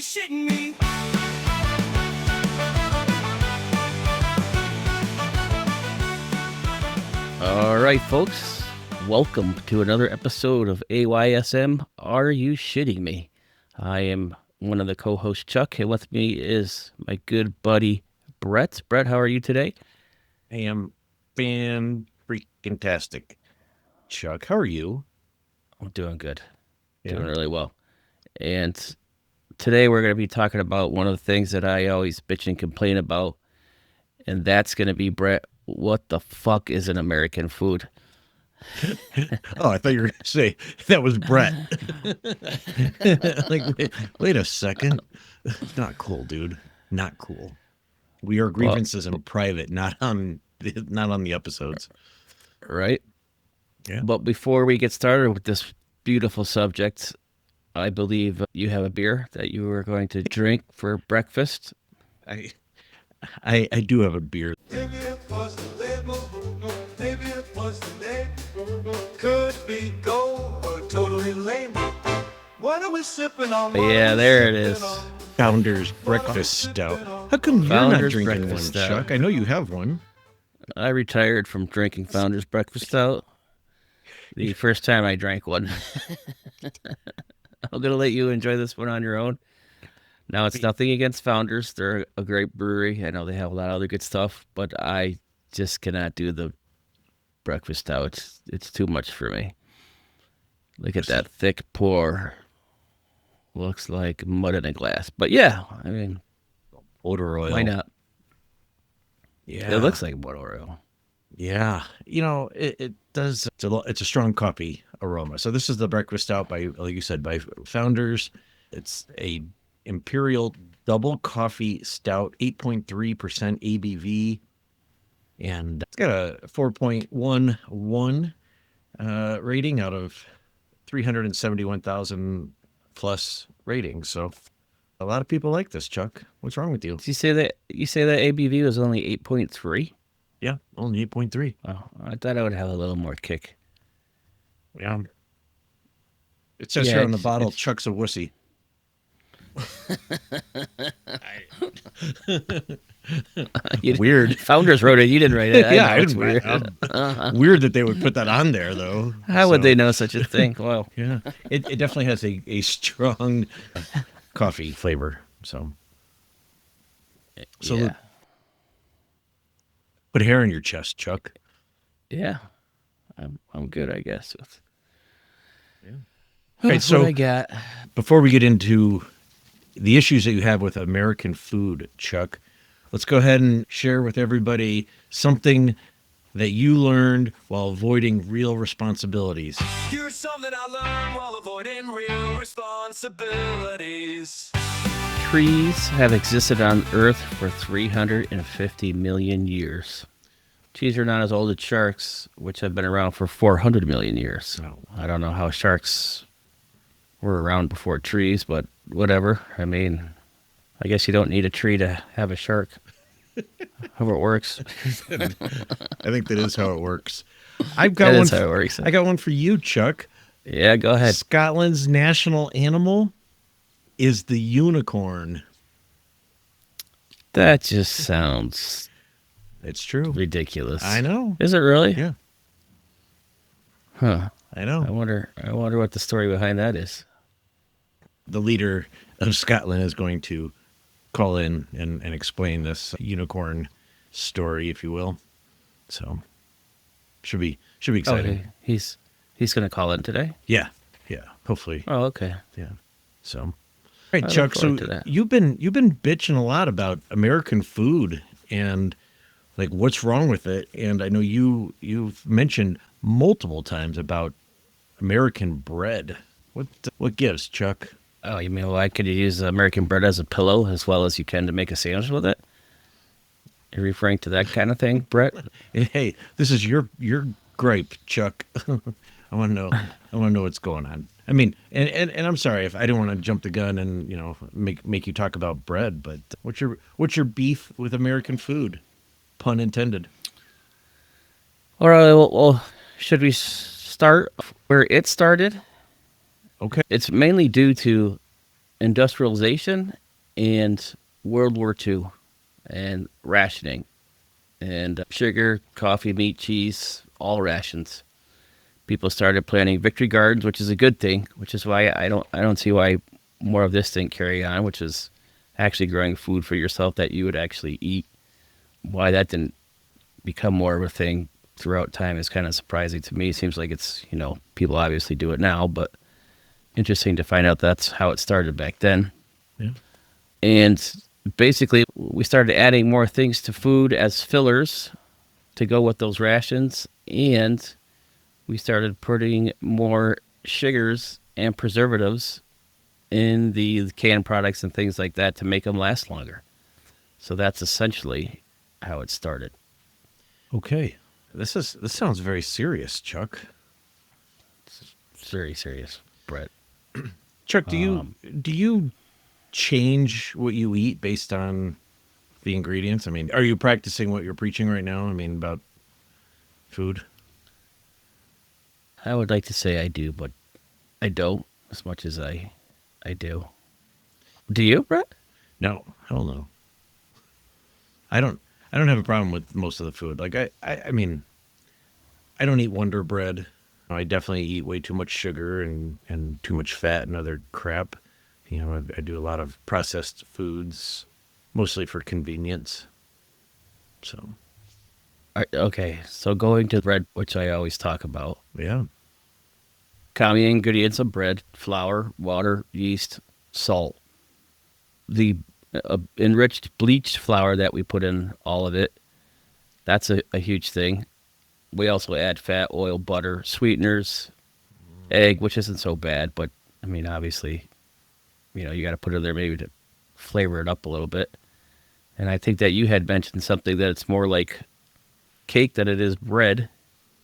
shitting me? All right, folks. Welcome to another episode of AYSM. Are you shitting me? I am one of the co-hosts, Chuck, and with me is my good buddy, Brett. Brett, how are you today? I am fan-freaking-tastic. Chuck, how are you? I'm doing good. Yeah. Doing really well. And today we're going to be talking about one of the things that I always bitch and complain about, and that's going to be, Brett, what the fuck is an American food? Oh, I thought you were going to say that was Brett. Wait a second. Not cool, dude. Not cool. We are grievances in private, not on the episodes. Right? Yeah. But before we get started with this beautiful subject, I believe you have a beer that you were going to drink for breakfast. I do have a beer. Maybe it was the label, maybe it was the name. Could be gold or totally lame. What are we sipping on? Yeah, there it is. Founders Breakfast Stout. How come you're Founders not drinking one, Breakfast Stout. Chuck? I know you have one. I retired from drinking Founders Breakfast Stout the first time I drank one. I'm going to let you enjoy this one on your own. Now, it's nothing against Founders. They're a great brewery. I know they have a lot of other good stuff, but I just cannot do the Breakfast Stout. It's too much for me. Look at that thick pour. Looks like mud in a glass. But yeah, I mean, Odor oil. why not? Yeah. It looks like motor oil. Yeah, it does. It's a strong coffee aroma. So this is the Breakfast Stout by, like you said, by Founders. It's a Imperial Double Coffee Stout, 8.3% ABV, and it's got a 4.11 rating out of 371,000 plus ratings. So a lot of people like this, Chuck. What's wrong with you? Did you say that ABV was only 8.3? Yeah, only 8.3. Oh, I thought I would have a little more kick. Yeah. It says Yeah, here on the it's- bottle, it's- Chuck's a wussy. Weird. Founders wrote it. You didn't write it. Yeah, I know it's weird. Weird that they would put that on there, though. How would So, they know such a thing? Well, Yeah, it definitely has a strong coffee flavor. So yeah. put hair in your chest, Chuck. Yeah. I'm good, I guess. Right, That's so- what I got. Before we get into the issues that you have with American food, Chuck, let's go ahead and share with everybody something that you learned while avoiding real responsibilities. Here's something I learned while avoiding real responsibilities. Trees have existed on Earth for 350 million years. Trees are not as old as sharks, which have been around for 400 million years. Oh. I don't know how sharks were around before trees, but whatever. I mean, I guess you don't need a tree to have a shark. However it works. I think that is how it works. I've got That one. is how it works. I got one for you, Chuck. Yeah, go ahead. Scotland's national animal is the unicorn. That just sounds It's true. ridiculous. I know. Is it really? Yeah, Huh. I know. I wonder what the story behind that is. The leader of Scotland is going to call in and explain this unicorn story, if you will. So should be exciting. Okay. He's going to call in today. Yeah. Hopefully. Oh, okay. Yeah. So, all right, I Chuck. look So forward to that. you've been bitching a lot about American food and like what's wrong with it. And I know you've mentioned multiple times about American bread. What gives, Chuck? Oh, you mean, why could you use American bread as a pillow as well as you can to make a sandwich with it? You're referring to that kind of thing, Brett? Hey, this is your gripe, Chuck. I want to know what's going on. I mean, and I'm sorry if I didn't want to jump the gun and make you talk about bread, but what's your beef with American food? Pun intended. All right, well, should we start where it started? Okay. It's mainly due to industrialization and World War II and rationing and sugar, coffee, meat, cheese, all rations. People started planting victory gardens, which is a good thing, which is why I don't see why more of this didn't carry on, which is actually growing food for yourself that you would actually eat. Why that didn't become more of a thing throughout time is kind of surprising to me. It seems like it's, people obviously do it now, but interesting to find out that's how it started back then. Yeah. And basically, we started adding more things to food as fillers to go with those rations, and we started putting more sugars and preservatives in the canned products and things like that to make them last longer. So that's essentially how it started. Okay. This sounds very serious, Chuck. It's very serious, Brett. Chuck, do you change what you eat based on the ingredients? I mean, are you practicing what you're preaching right now? I mean, about food? I would like to say I do, but I don't as much as I do. Do you, Brett? No, hell no. I don't have a problem with most of the food. Like I mean, I don't eat Wonder Bread. I definitely eat way too much sugar and too much fat and other crap. I do a lot of processed foods, mostly for convenience. So, Okay, so going to bread, which I always talk about. yeah. Common ingredients of bread: flour, water, yeast, salt. The enriched bleached flour that we put in all of it, that's a huge thing. We also add fat, oil, butter, sweeteners, egg, which isn't so bad, but I mean, obviously, you got to put it there maybe to flavor it up a little bit. And I think that you had mentioned something that it's more like cake than it is bread.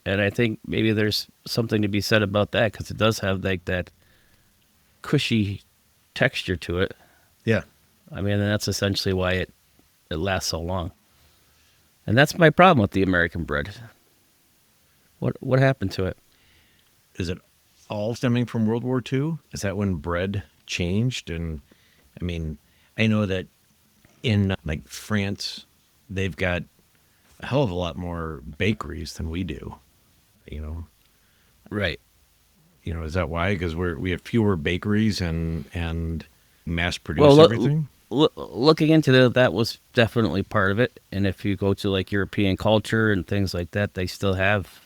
And I think maybe there's something to be said about that because it does have like that cushy texture to it. Yeah. I mean, and that's essentially why it lasts so long. And that's my problem with the American bread. What happened to it? Is it all stemming from World War II? Is that when bread changed? And I mean, I know that in like France, they've got a hell of a lot more bakeries than we do. Right. Is that why? Because we have fewer bakeries and mass produce everything. Looking into that was definitely part of it. And if you go to like European culture and things like that, they still have.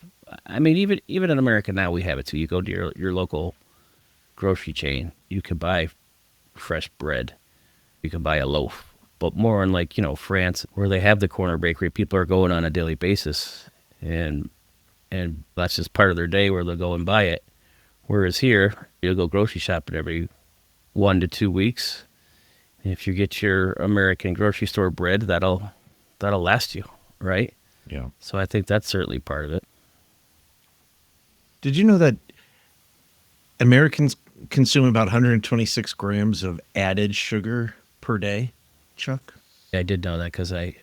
I mean, even in America now, we have it too. You go to your local grocery chain, you can buy fresh bread, you can buy a loaf. But more in like France, where they have the corner bakery, people are going on a daily basis, and that's just part of their day where they'll go and buy it. Whereas here, you'll go grocery shopping every 1 to 2 weeks. If you get your American grocery store bread, that'll last you, right? Yeah. So I think that's certainly part of it. Did you know that Americans consume about 126 grams of added sugar per day, Chuck? I did know that because I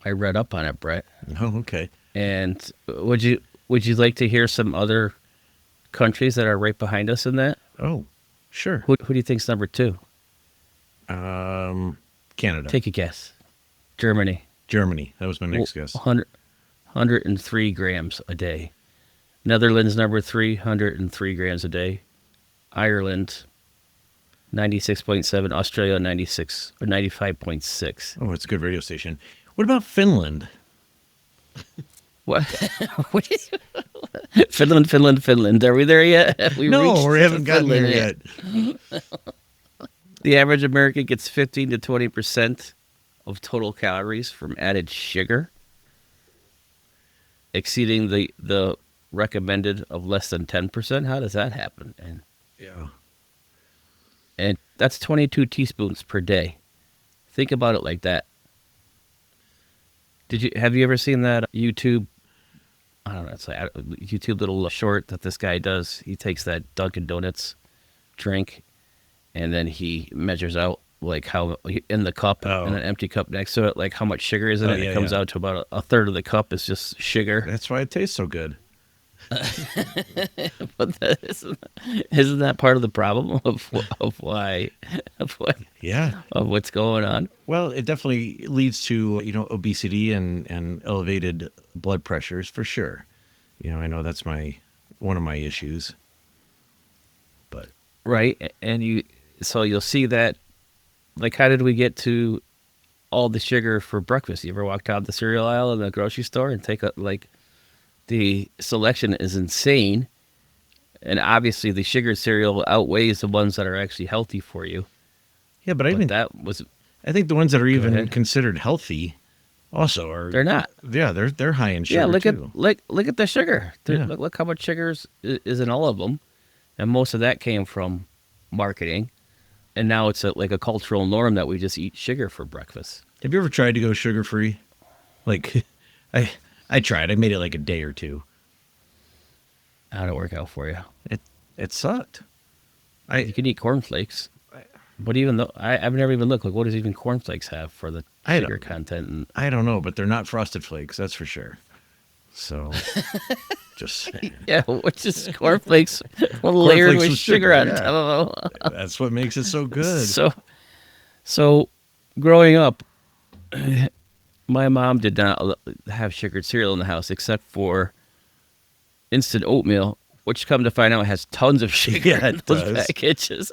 read up on it, Brett. Oh, okay. And would you like to hear some other countries that are right behind us in that? Oh, sure. Who do you think's number 2? Canada. Take a guess. Germany. Germany. That was my next guess. 103 grams a day. Netherlands number 3, 103 grams a day. Ireland 96.7. Australia 96 or 95.6. Oh, it's a good radio station. What about Finland? What? Finland. Are we there yet? Have we reached we haven't gotten there Finland yet. The average American gets 15 to 20% of total calories from added sugar, exceeding the recommended of less than 10%. How does that happen? And that's 22 teaspoons per day. Think about it like that. Have you ever seen that YouTube? I don't know. It's like a YouTube little short that this guy does. He takes that Dunkin' Donuts drink, and then he measures out like how in the cup and an empty cup next to it, like how much sugar is in it. Yeah, it comes out to about a third of the cup is just sugar. That's why it tastes so good. But that isn't that part of the problem of why of what Yeah. of what's going on? Well, it definitely leads to, obesity and elevated blood pressures for sure. I know that's one of my issues, but Right. And so you'll see that, like, how did we get to all the sugar for breakfast? You ever walk down the cereal aisle in the grocery store and take the selection is insane. And obviously the sugar cereal outweighs the ones that are actually healthy for you. yeah, but But that was, I think the ones that are go even ahead. considered healthy also are, They're not. yeah, they're high in Yeah, sugar too. look at the sugar. Yeah. Look how much sugar is in all of them, and most of that came from marketing. And now it's like a cultural norm that we just eat sugar for breakfast. Have you ever tried to go sugar free? Like, I tried. I made it like a day or two. How'd it work out for you? It sucked. You can eat cornflakes, but even though I've never even looked, like, what does even cornflakes have for the I sugar don't- content? And I don't know, but they're not Frosted Flakes, that's for sure. So, just yeah, which is cornflakes layered with sugar on yeah. top of That's what makes it so it. good. So growing up, my mom did not have sugared cereal in the house except for instant oatmeal, which, come to find out, has tons of sugar Yeah, in it those does. packages.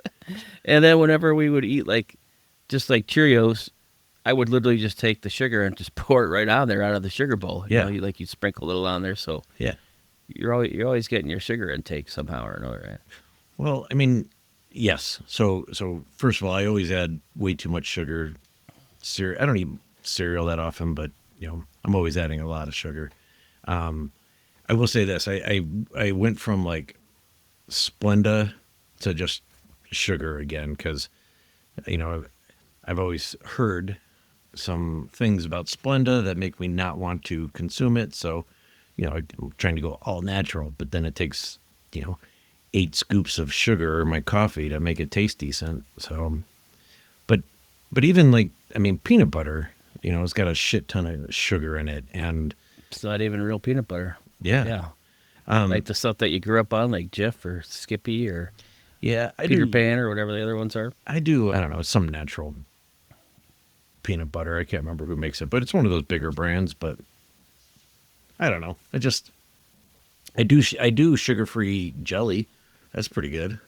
And then whenever we would eat just like Cheerios, I would literally just take the sugar and just pour it right on there out of the sugar bowl. Yeah. You sprinkle a little on there, so Yeah. you're always getting your sugar intake somehow or another. Right? Well, I mean, yes. So first of all, I always add way too much sugar. I don't eat cereal that often, but I'm always adding a lot of sugar. I will say this: I went from like Splenda to just sugar again because I've always heard some things about Splenda that make me not want to consume it. So, I'm trying to go all natural, but then it takes, 8 scoops of sugar in my coffee to make it taste decent. So, but even peanut butter, it's got a shit ton of sugar in it. And It's not even real peanut butter. yeah, Yeah. Like the stuff that you grew up on, like Jif or Skippy or yeah, Peter Pan or whatever the other ones are. I do. I don't know. It's some natural peanut butter. I can't remember who makes it, but it's one of those bigger brands. But I don't know. I do sugar-free jelly. That's pretty good.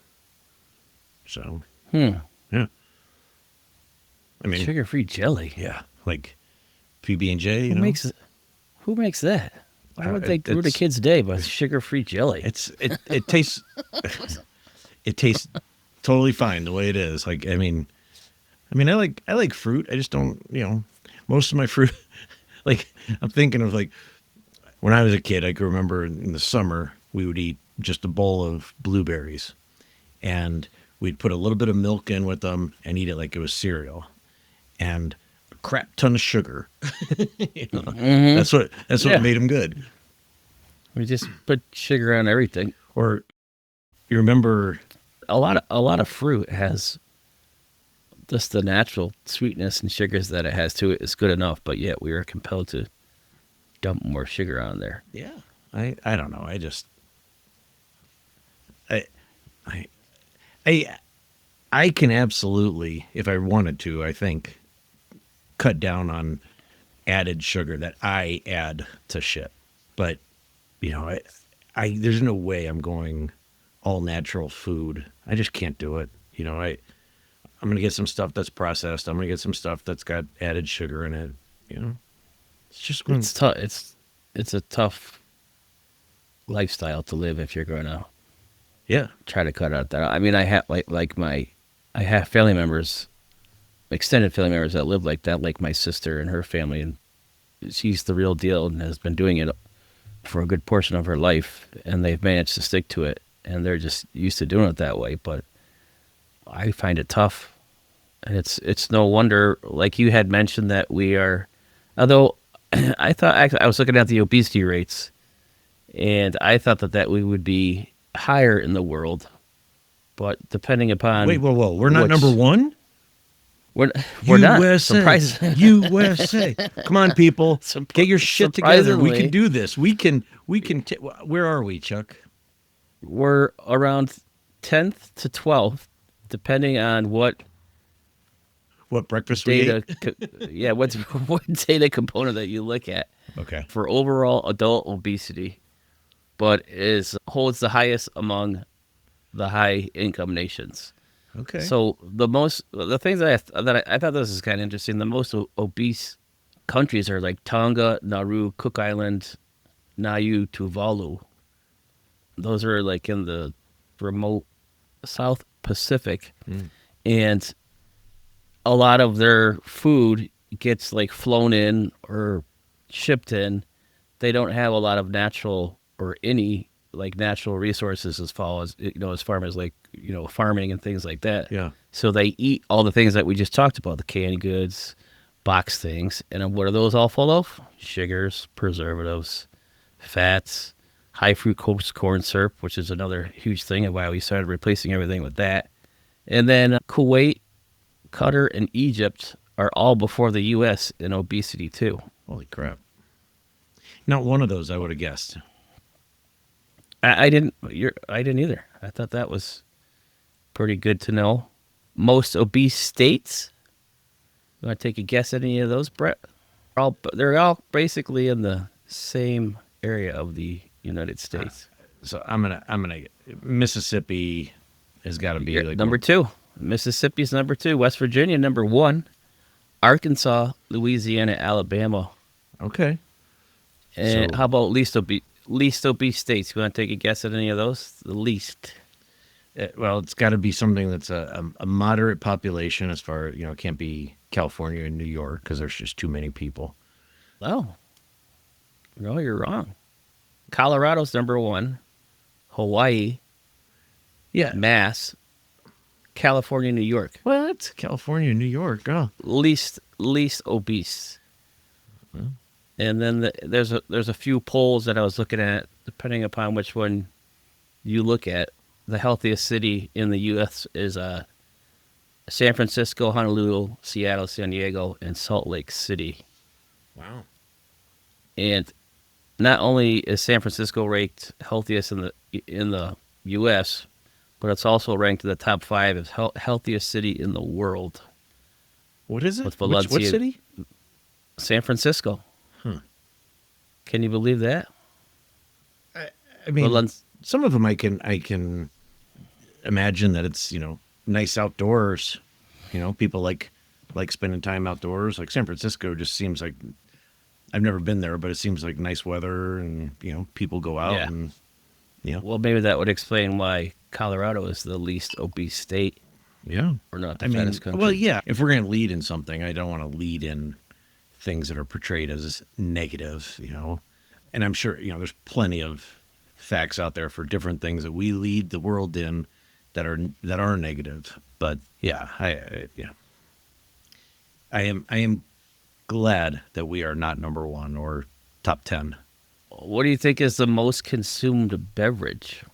So yeah. I mean, Sugar-free jelly. yeah, like PB&J. Who makes it? Who makes that? Why would they ruin a kid's day by sugar-free jelly? It tastes it tastes totally fine the way it is. Like I like fruit. I just don't, most of my fruit. Like I'm thinking of like when I was a kid, I can remember in the summer we would eat just a bowl of blueberries, and we'd put a little bit of milk in with them and eat it like it was cereal, and a crap ton of sugar. That's what Yeah. made them good. We just put sugar on everything. Or you remember? A lot of fruit has just the natural sweetness and sugars that it has to it is good enough, but yet we are compelled to dump more sugar on there. Yeah, I don't know. I can absolutely, if I wanted to, I think, cut down on added sugar that I add to shit. But there's no way I'm going all natural food. I just can't do it. I'm gonna get some stuff that's processed. I'm gonna get some stuff that's got added sugar in it. It's just going. It's tough. It's a tough lifestyle to live if you're going to Yeah. try to cut out that. I mean, I have I have family members, extended family members that live like that, like my sister and her family, and she's the real deal and has been doing it for a good portion of her life, and they've managed to stick to it, and they're just used to doing it that way. But I find it tough, and it's no wonder, like you had mentioned, that we are, although I thought, actually, I was looking at the obesity rates, and I thought that we would be higher in the world, but depending upon Wait, whoa. We're not which- number one? We're we're not USA, surprising. USA. Come on, people, get your shit together. We can Surprisingly, do this. We can. Where are we, Chuck? we're around 10th to 12th, depending on what What breakfast we data. ate? Yeah, what data component that you look at Okay. for overall adult obesity, but is holds the highest among the high income nations. Okay. So the things I thought this is kind of interesting. The most obese countries are like Tonga, Nauru, Cook Island, Niue, Tuvalu. Those are like in the remote South Pacific, and a lot of their food gets like flown in or shipped in. They don't have a lot of natural or any like natural resources as far as as far as like farming and things like that. Yeah. So they eat all the things that we just talked about, the canned goods, box things, and then what are those all full of? Sugars, preservatives, fats, high fructose corn syrup, which is another huge thing and why we started replacing everything with that. And then Kuwait, Qatar, and Egypt are all before the U.S. in obesity too. Holy crap. Not one of those I would have guessed. I didn't. I didn't either. I thought that was pretty good to know. Most obese states. You want to take a guess at any of those, Brett? They're all basically in the same area of the United States. So I'm gonna Mississippi has got to be like Number 2. Mississippi's number 2. West Virginia number 1. Arkansas, Louisiana, Alabama. Okay. And So- how about least obese states? You want to take a guess at any of those? The least. Well, it's got to be something that's a moderate population as far, it can't be California and New York because there's just too many people. Oh. No, you're wrong. Colorado's number 1. Hawaii, Yeah. Mass, California, New York. What? California and New York. Oh. Least obese. And then there's a few polls that I was looking at, depending upon which one you look at. The healthiest city in the U.S. is San Francisco, Honolulu, Seattle, San Diego, and Salt Lake City. Wow. And not only is San Francisco ranked healthiest in the U.S., but it's also ranked in the top 5 as healthiest city in the world. What is it? With What Valencia- city? San Francisco. Can you believe that? I mean, Valen- some of them I can imagine that it's, nice outdoors. People like spending time outdoors. Like San Francisco just seems like, I've never been there, but it seems like nice weather and, people go out Yeah. and, Well, maybe that would explain why Colorado is the least obese state, yeah. or not the I mean, fattest country. well, yeah, if we're going to lead in something, I don't want to lead in things that are portrayed as negative, and I'm sure, there's plenty of facts out there for different things that we lead the world in that are negative. But yeah, I am glad that we are not number 1 or top 10. What do you think is the most consumed beverage?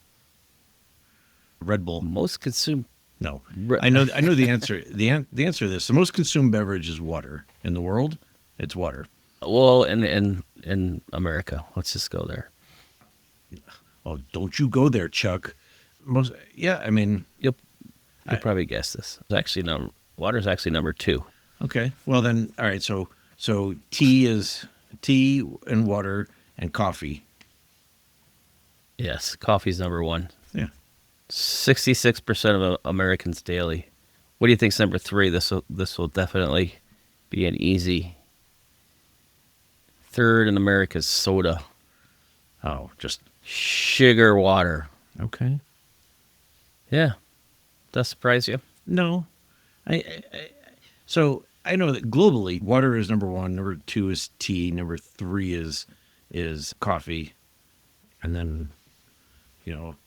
Red Bull. Most consumed. No, Re- I know the answer. The answer to this: the most consumed beverage is water in the world. It's water. Well, in America, let's just go there. Oh, don't you go there, Chuck. I mean, You'll probably guess this. It's actually water's actually number 2. okay. Well then, all right. So tea and water and coffee. Yes, coffee's number 1. Yeah. 66% of Americans daily. What do you think's number 3? This will definitely be an easy. Third in America is soda. Oh, just Sugar water. okay. Yeah. Does that surprise you? No, so I know that globally, water is number 1. Number 2 is tea. Number 3 is coffee, and then,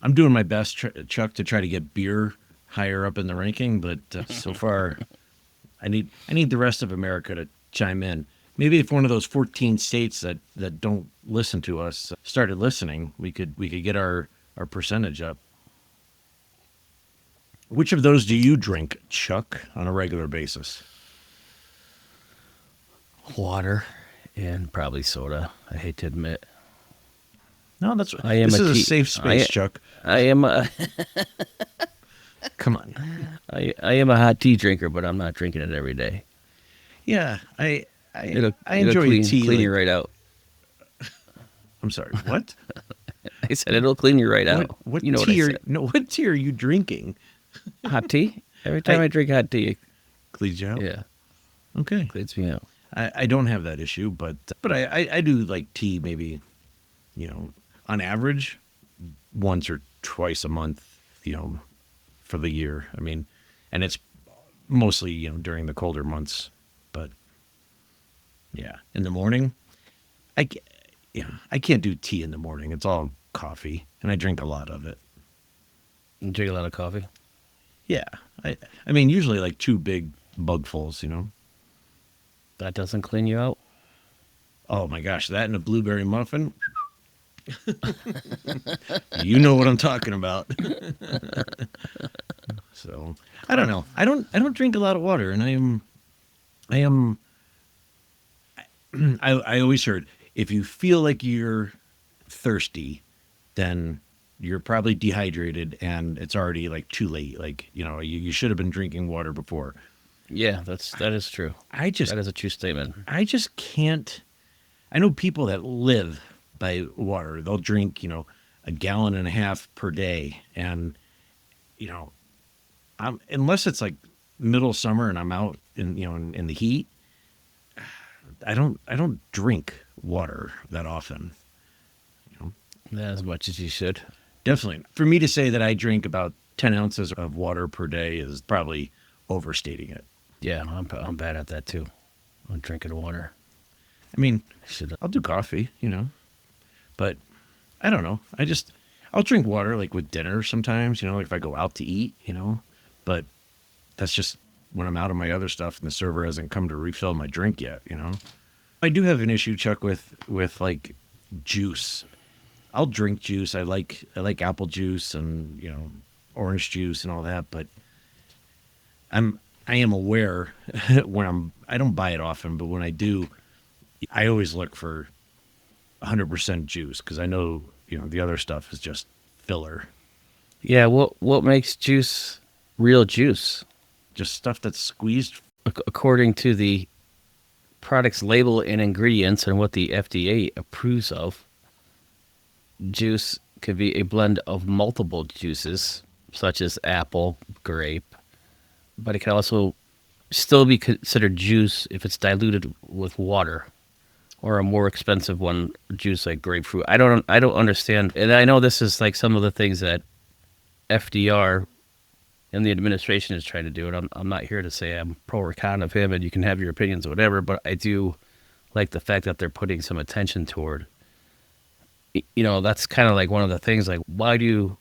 I'm doing my best, Chuck, to try to get beer higher up in the ranking. But so far, I need the rest of America to chime in. Maybe if one of those 14 states that don't listen to us started listening, we could get our percentage up. Which of those do you drink, Chuck, on a regular basis? Water and probably soda. I hate to admit. No, that's I am this a is a tea. safe space, Chuck. I am a Come on. I am a hot tea drinker, but I'm not drinking it every day. Yeah, I I It'll enjoy tea. clean Like, you right out. I'm sorry, what? I said it'll clean you right out. What You know what I tea are said? no? What tea are you drinking? Hot tea. Every time I drink hot tea, Cleans you out? yeah, Okay. cleans me out. I don't have that issue, but I do like tea maybe, on average, once or twice a month, for the year. I mean, and it's mostly, during the colder months, but yeah, in the morning, I, ca- I can't do tea in the morning. It's all coffee, and I drink a lot of it. You drink a lot of coffee. Yeah. I mean, usually like two big mugfuls. That doesn't clean you out. Oh my gosh, that and a blueberry muffin. You know what I'm talking about. So, I don't know. I don't drink a lot of water, and I always heard if you feel like you're thirsty, then you're probably dehydrated and it's already like too late. Like, you should have been drinking water before. Yeah, that is true. That is a true statement. I just can't. I know people that live by water. They'll drink, a gallon and a half per day. And, unless it's like middle summer and I'm out in the heat, I don't drink water that often. Not as much as you should. Definitely. For me to say that I drink about 10 ounces of water per day is probably overstating it. Yeah, I'm bad at that too. I'm drinking water. I mean, Should I'll do coffee, but I don't know. I'll drink water like with dinner sometimes, like if I go out to eat, but that's just when I'm out of my other stuff and the server hasn't come to refill my drink yet, I do have an issue, Chuck, with like juice. I'll drink juice. I like apple juice and, orange juice and all that, but I am aware I don't buy it often, but when I do, I always look for 100% juice because I know, the other stuff is just filler. Yeah, what makes juice real juice? Just stuff that's squeezed. According to the product's label and ingredients and what the FDA approves of, juice could be a blend of multiple juices, such as apple, grape, but it can also still be considered juice if it's diluted with water, or a more expensive one, juice like grapefruit. I don't understand, and I know this is like some of the things that FDR and the administration is trying to do, and I'm not here to say I'm pro or con of him, and you can have your opinions or whatever, but I do like the fact that they're putting some attention toward. That's kind of like one of the things, like, why do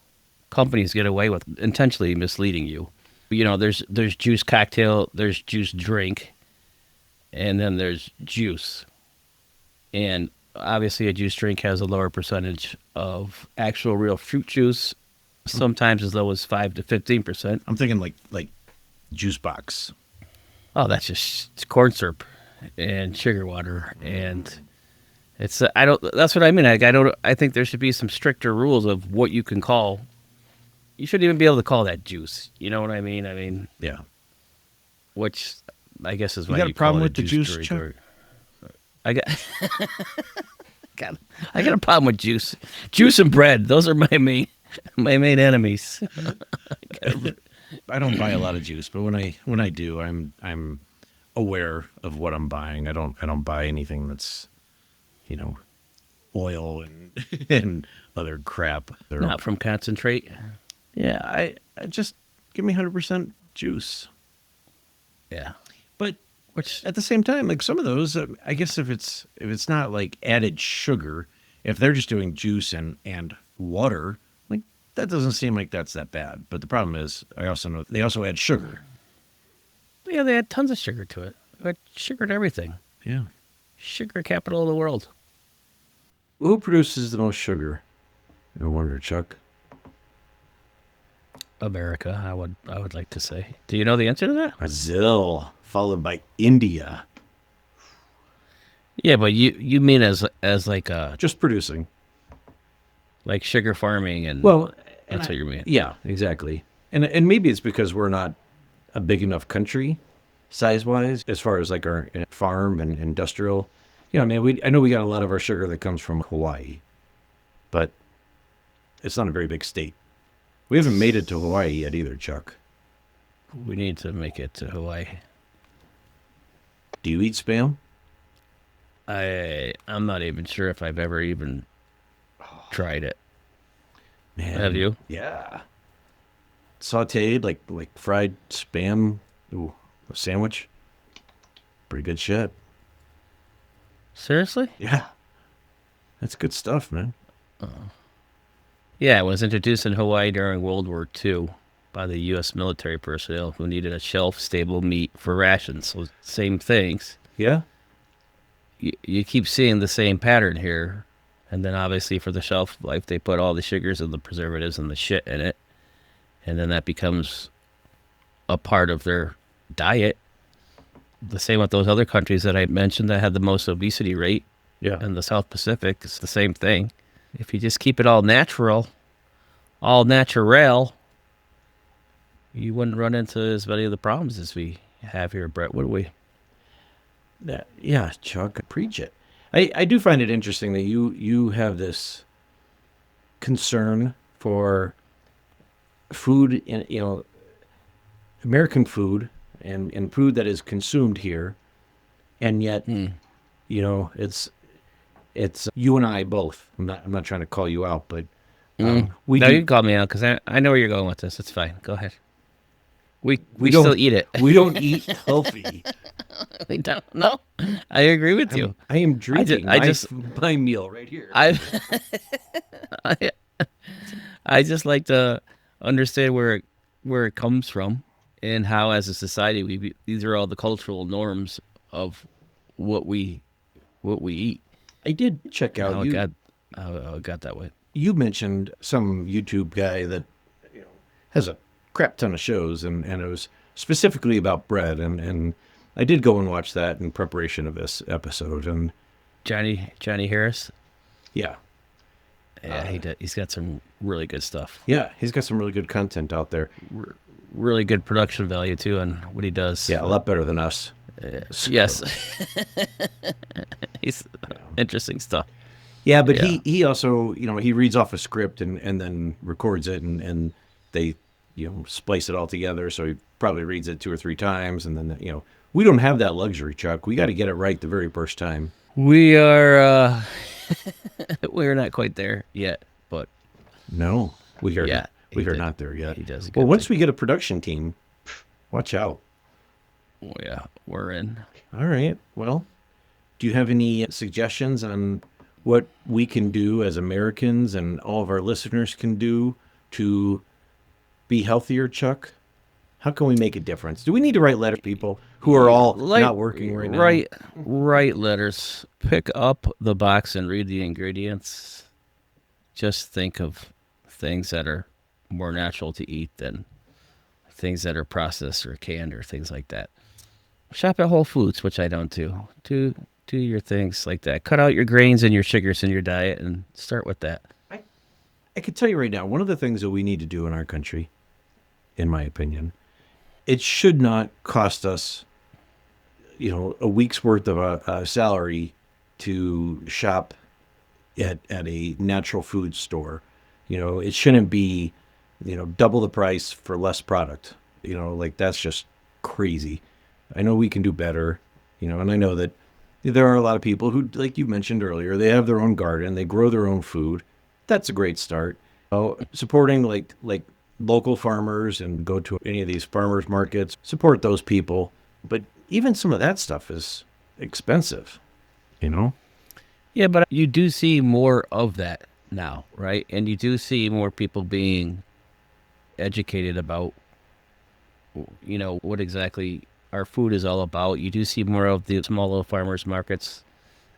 companies get away with intentionally misleading you? There's juice cocktail, there's juice drink, and then there's juice. And obviously a juice drink has a lower percentage of actual real fruit juice, sometimes as low as 5 to 15%. I'm thinking like juice box. Oh, it's corn syrup and sugar water, and that's what I mean. I think there should be some stricter rules of what you can call. You shouldn't even be able to call that juice. You know what I mean? Yeah. Which I guess is You why got a problem call it with the juice, drink, Chuck? I got, I got a problem with juice. Juice and bread. Those are my main enemies. I don't buy a lot of juice, but when I do, I'm aware of what I'm buying. I don't buy anything that's, oil and and other crap. Not from concentrate. Yeah, I just give me 100% juice. Yeah. But Which at the same time, like some of those, I guess if it's not like added sugar, if they're just doing juice and water, like that doesn't seem like that's that bad. But the problem is, I also know they also add sugar. yeah, they add tons of sugar to it. They add sugar to everything. Yeah. Sugar capital of the world. Who produces the most sugar? No wonder, Chuck. America, I would like to say. Do you know the answer to that? Brazil, followed by India. Yeah, but you mean as Just producing. like sugar farming and Well, that's what you mean. yeah, exactly. And maybe it's because we're not a big enough country size wise as far as like our farm and industrial. You know, man, I know we got a lot of our sugar that comes from Hawaii, but it's not a very big state. We haven't made it to Hawaii yet either, Chuck. We need to make it to Hawaii. Do you eat spam? I'm not even sure if I've ever even tried it. Man, Have you? Yeah. Sauteed like fried spam. Ooh, a sandwich. Pretty good shit. Seriously? Yeah. That's good stuff, man. Yeah, it was introduced in Hawaii during World War II by the U.S. military personnel who needed a shelf-stable meat for rations. So same things. Yeah. You keep seeing the same pattern here. And then obviously for the shelf life, they put all the sugars and the preservatives and the shit in it. And then that becomes a part of their diet. The same with those other countries that I mentioned that had the most obesity rate Yeah. in the South Pacific. It's the same thing. If you just keep it all natural, you wouldn't run into as many of the problems as we have here, Brett, would we? Yeah, Chuck, preach it. I do find it interesting that you have this concern for food in, American food and food that is consumed here, and yet it's you and I both. I'm not trying to call you out, but we No, do, you can call me out because I know where you're going with this. It's fine. Go ahead. We don't still eat it. we don't eat healthy. We don't. No, I agree with you. I am drinking I my meal right here. I, I I just like to understand where it comes from and how, as a society, these are all the cultural norms of what we eat. I did check out How it got that way. you mentioned some YouTube guy that has a crap ton of shows, and it was specifically about bread, and I did go and watch that in preparation of this episode, and Johnny Harris. yeah, Yeah, he's got some really good stuff. yeah, he's got some really good content out there. Really good production value too, on what he does. Yeah, a lot better than us. Yes. He's interesting stuff. Yeah, but Yeah. he also, he reads off a script and then records it, and they, splice it all together. So he probably reads it 2 or 3 times, and then, we don't have that luxury, Chuck. We got to get it right the very first time. We are we're not quite there yet, but No, we are. Yeah, we he are did. not there yet. He does a Well, good once we get a production team, watch out. oh, yeah, we're in. All right. Well, do you have any suggestions on what we can do as Americans and all of our listeners can do to be healthier, Chuck? How can we make a difference? Do we need to write letters to people who are all not working right now? Write letters. Pick up the box and read the ingredients. Just think of things that are more natural to eat than things that are processed or canned or things like that. Shop at Whole Foods, which I don't do. Do your things like that. Cut out your grains and your sugars in your diet and start with that. I can tell you right now, one of the things that we need to do in our country, in my opinion, it should not cost us, a week's worth of a salary to shop at a natural food store. It shouldn't be, double the price for less product. Like that's just crazy. I know we can do better, and I know that there are a lot of people who, like you mentioned earlier, they have their own garden, they grow their own food. That's a great start. Supporting like local farmers and go to any of these farmers markets, support those people. But even some of that stuff is expensive, Yeah, but you do see more of that now, right? And you do see more people being educated about, what exactly our food is all about. You do see more of the small little farmers markets.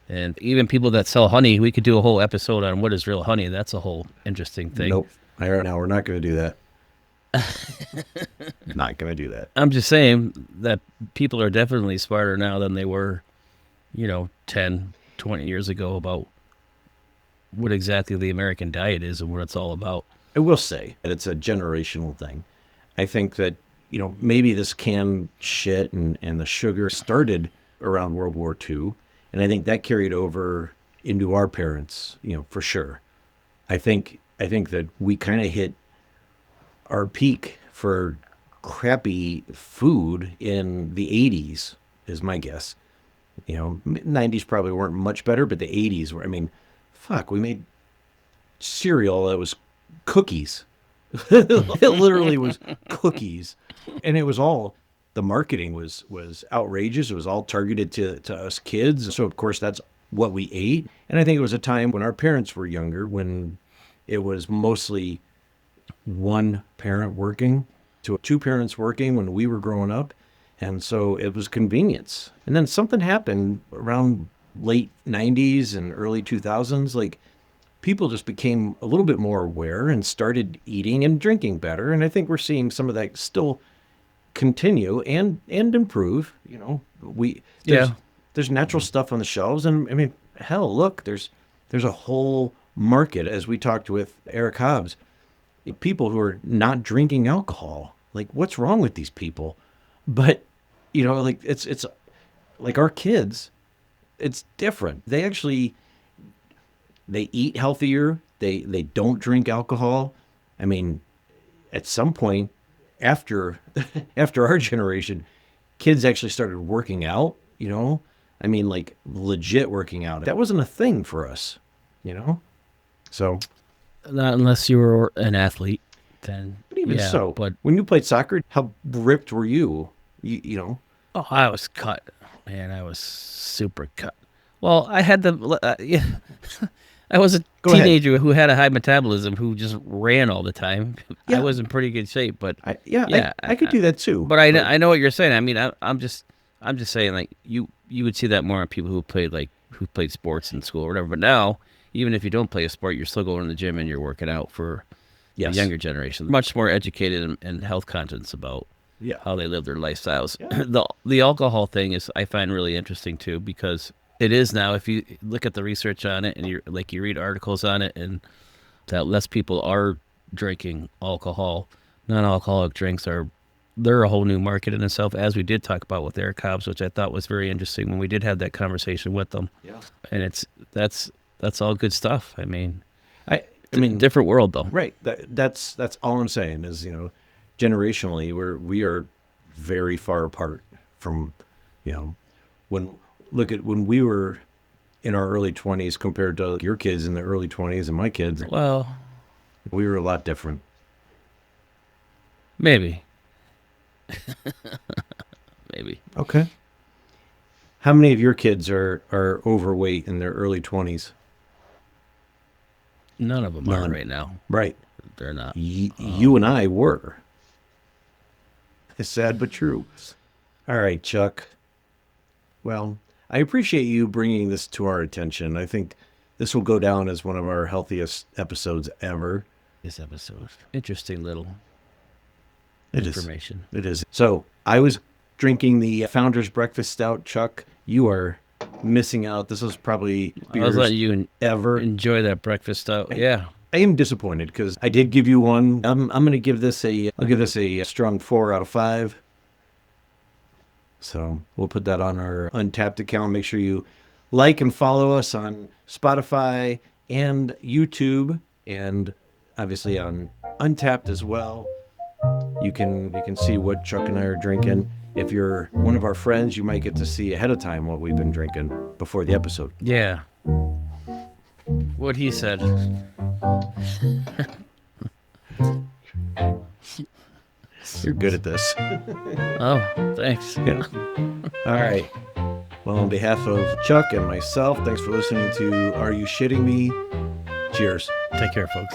And even people that sell honey, we could do a whole episode on what is real honey. That's a whole interesting thing. Nope. Now we're not going to do that. Not going to do that. I'm just saying that people are definitely smarter now than they were 10, 20 years ago about what exactly the American diet is and what it's all about. I will say that it's a generational thing. I think that, maybe this canned shit and the sugar started around World War II. And I think that carried over into our parents, for sure. I think that we kind of hit our peak for crappy food in the 80s, is my guess. 90s probably weren't much better, but the 80s were, fuck, we made cereal that was cookies. It literally was cookies. And it was all, the marketing was outrageous. It was all targeted to us kids. So, of course, that's what we ate. And I think it was a time when our parents were younger, when it was mostly one parent working to two parents working when we were growing up. And so it was convenience. And then something happened around late 90s and early 2000s. Like, people just became a little bit more aware and started eating and drinking better. And I think we're seeing some of that still continue and improve. There's natural stuff on the shelves. And hell, look, there's a whole market, as we talked with Eric Hobbs, people who are not drinking alcohol. Like, what's wrong with these people? But, it's like our kids, it's different. They eat healthier. They don't drink alcohol. At some point after our generation, kids actually started working out, like legit working out. That wasn't a thing for us, So, Not unless you were an athlete, then. but even yeah, so, but when you played soccer, how ripped were you? oh, I was cut, man. I was super cut. Well, I had I was a Go ahead. teenager who had a high metabolism, who just ran all the time. Yeah. I was in pretty good shape, but I could do that too. But I know what you're saying. I'm just saying, like, you would see that more on people who played sports in school or whatever. But now, even if you don't play a sport, you're still going to the gym and you're working out for Yes. the younger generation. Much more educated and health conscious about Yeah. how they live their lifestyles. Yeah. The alcohol thing is, I find, really interesting too, because it is now, if you look at the research on it and you read articles on it, and that less people are drinking alcohol. Non-alcoholic drinks they're a whole new market in itself, as we did talk about with Eric Hobbs, which I thought was very interesting when we did have that conversation with them. Yeah. And that's all good stuff. I mean, different world though. right. That's all I'm saying is, generationally, we are very far apart from, when we were in our early 20s compared to your kids in the early 20s and my kids, Well, we were a lot different. maybe. Maybe. Okay. How many of your kids are overweight in their early 20s? None of them are None. right now. Right. They're not. You and I were. It's sad but true. All right, Chuck. Well, I appreciate you bringing this to our attention. I think this will go down as one of our healthiest episodes ever. This episode. Interesting little It is. information. It is. So I was drinking the Founder's Breakfast Stout, Chuck. You are missing out. This was probably I was beers letting you ever. enjoy that breakfast stout. Yeah. I am disappointed because I did give you one. I'm going to give this I'll give this a strong 4 out of 5. So we'll put that on our Untapped account. Make sure you like and follow us on Spotify and YouTube, and obviously on Untapped as well. You can see what Chuck and I are drinking. If you're one of our friends, you might get to see ahead of time what we've been drinking before the episode. Yeah. What he said. You're good at this. Oh, thanks. Yeah. All right. Well, on behalf of Chuck and myself, thanks for listening to Are You Shitting Me? Cheers. Take care, folks.